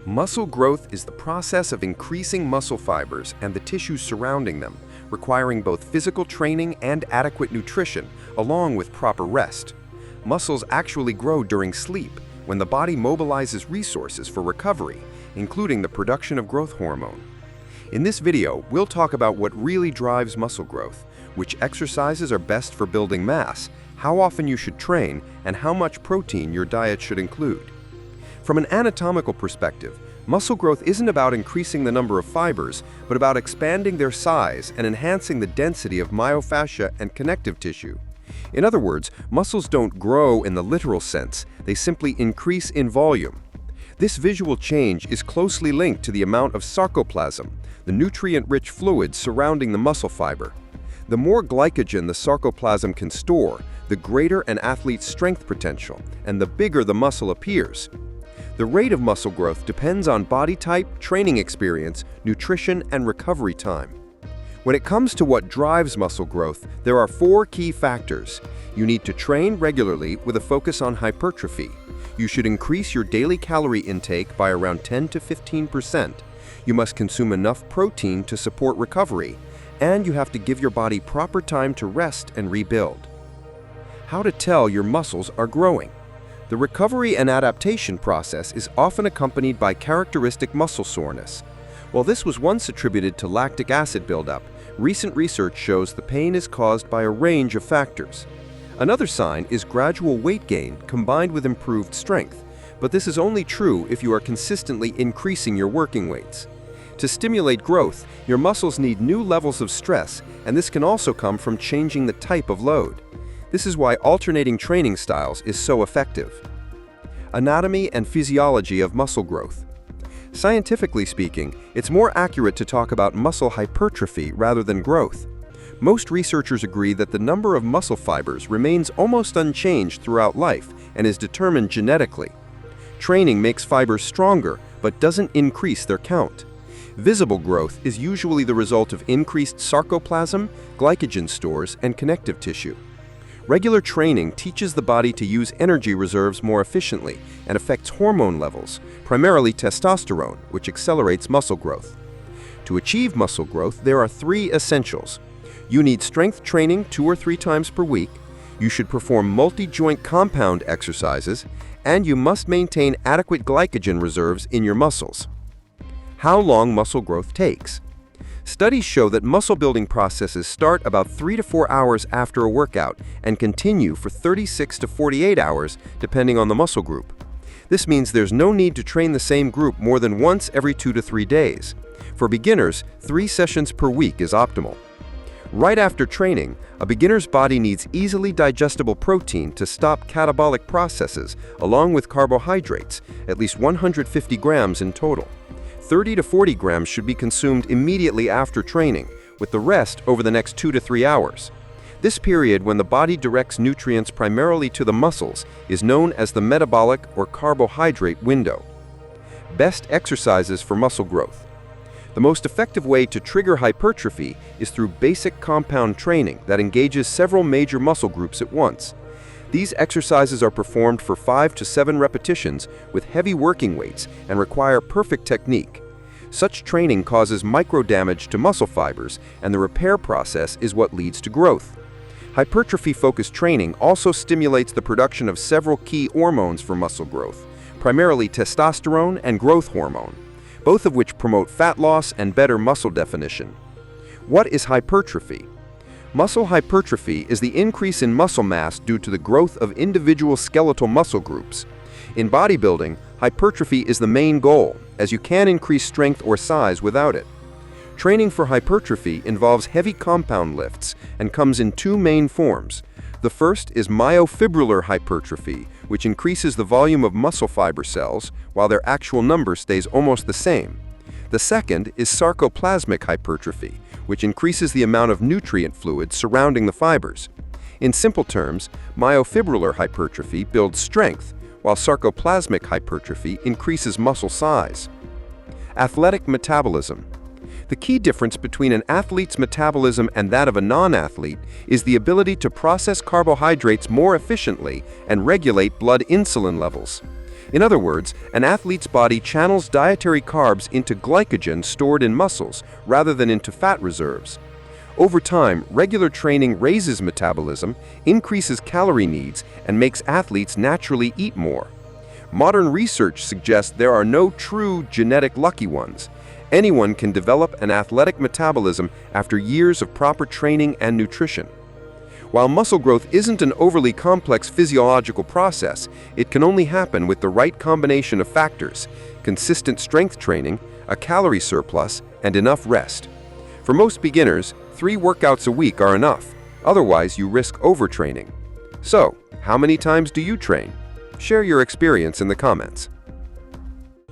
Muscle growth is the process of increasing muscle fibers and the tissues surrounding them, requiring both physical training and adequate nutrition, along with proper rest. Muscles actually grow during sleep, when the body mobilizes resources for recovery, including the production of growth hormone. In this video, we'll talk about what really drives muscle growth, which exercises are best for building mass, how often you should train, and how much protein your diet should include. From an anatomical perspective, muscle growth isn't about increasing the number of fibers, but about expanding their size and enhancing the density of myofascia and connective tissue. In other words, muscles don't grow in the literal sense, they simply increase in volume. This visual change is closely linked to the amount of sarcoplasm, the nutrient-rich fluid surrounding the muscle fiber. The more glycogen the sarcoplasm can store, the greater an athlete's strength potential, and the bigger the muscle appears. The rate of muscle growth depends on body type, training experience, nutrition, and recovery time. When it comes to what drives muscle growth, there are 4 key factors. You need to train regularly with a focus on hypertrophy. You should increase your daily calorie intake by around 10 to 15%. You must consume enough protein to support recovery, and you have to give your body proper time to rest and rebuild. How to tell your muscles are growing? The recovery and adaptation process is often accompanied by characteristic muscle soreness. While this was once attributed to lactic acid buildup, recent research shows the pain is caused by a range of factors. Another sign is gradual weight gain combined with improved strength, but this is only true if you are consistently increasing your working weights. To stimulate growth, your muscles need new levels of stress, and this can also come from changing the type of load. This is why alternating training styles is so effective. Anatomy and physiology of muscle growth. Scientifically speaking, it's more accurate to talk about muscle hypertrophy rather than growth. Most researchers agree that the number of muscle fibers remains almost unchanged throughout life and is determined genetically. Training makes fibers stronger but doesn't increase their count. Visible growth is usually the result of increased sarcoplasm, glycogen stores, and connective tissue. Regular training teaches the body to use energy reserves more efficiently and affects hormone levels, primarily testosterone, which accelerates muscle growth. To achieve muscle growth, there are 3 essentials. You need strength training 2 or 3 times per week, you should perform multi-joint compound exercises, and you must maintain adequate glycogen reserves in your muscles. How long muscle growth takes? Studies show that muscle-building processes start about 3 to 4 hours after a workout and continue for 36 to 48 hours, depending on the muscle group. This means there's no need to train the same group more than once every 2 to 3 days. For beginners, 3 sessions per week is optimal. Right after training, a beginner's body needs easily digestible protein to stop catabolic processes, along with carbohydrates, at least 150 grams in total. 30 to 40 grams should be consumed immediately after training, with the rest over the next 2 to 3 hours. This period, when the body directs nutrients primarily to the muscles, is known as the metabolic or carbohydrate window. Best exercises for muscle growth. The most effective way to trigger hypertrophy is through basic compound training that engages several major muscle groups at once. These exercises are performed for 5 to 7 repetitions with heavy working weights and require perfect technique. Such training causes micro-damage to muscle fibers, and the repair process is what leads to growth. Hypertrophy-focused training also stimulates the production of several key hormones for muscle growth, primarily testosterone and growth hormone, both of which promote fat loss and better muscle definition. What is hypertrophy? Muscle hypertrophy is the increase in muscle mass due to the growth of individual skeletal muscle groups. In bodybuilding, hypertrophy is the main goal, as you can't increase strength or size without it. Training for hypertrophy involves heavy compound lifts and comes in 2 main forms. The first is myofibrillar hypertrophy, which increases the volume of muscle fiber cells while their actual number stays almost the same. The second is sarcoplasmic hypertrophy, which increases the amount of nutrient fluid surrounding the fibers. In simple terms, myofibrillar hypertrophy builds strength, while sarcoplasmic hypertrophy increases muscle size. Athletic metabolism. The key difference between an athlete's metabolism and that of a non-athlete is the ability to process carbohydrates more efficiently and regulate blood insulin levels. In other words, an athlete's body channels dietary carbs into glycogen stored in muscles rather than into fat reserves. Over time, regular training raises metabolism, increases calorie needs, and makes athletes naturally eat more. Modern research suggests there are no true genetic lucky ones. Anyone can develop an athletic metabolism after years of proper training and nutrition. While muscle growth isn't an overly complex physiological process, it can only happen with the right combination of factors: consistent strength training, a calorie surplus, and enough rest. For most beginners, 3 workouts a week are enough. Otherwise, you risk overtraining. So, how many times do you train? Share your experience in the comments.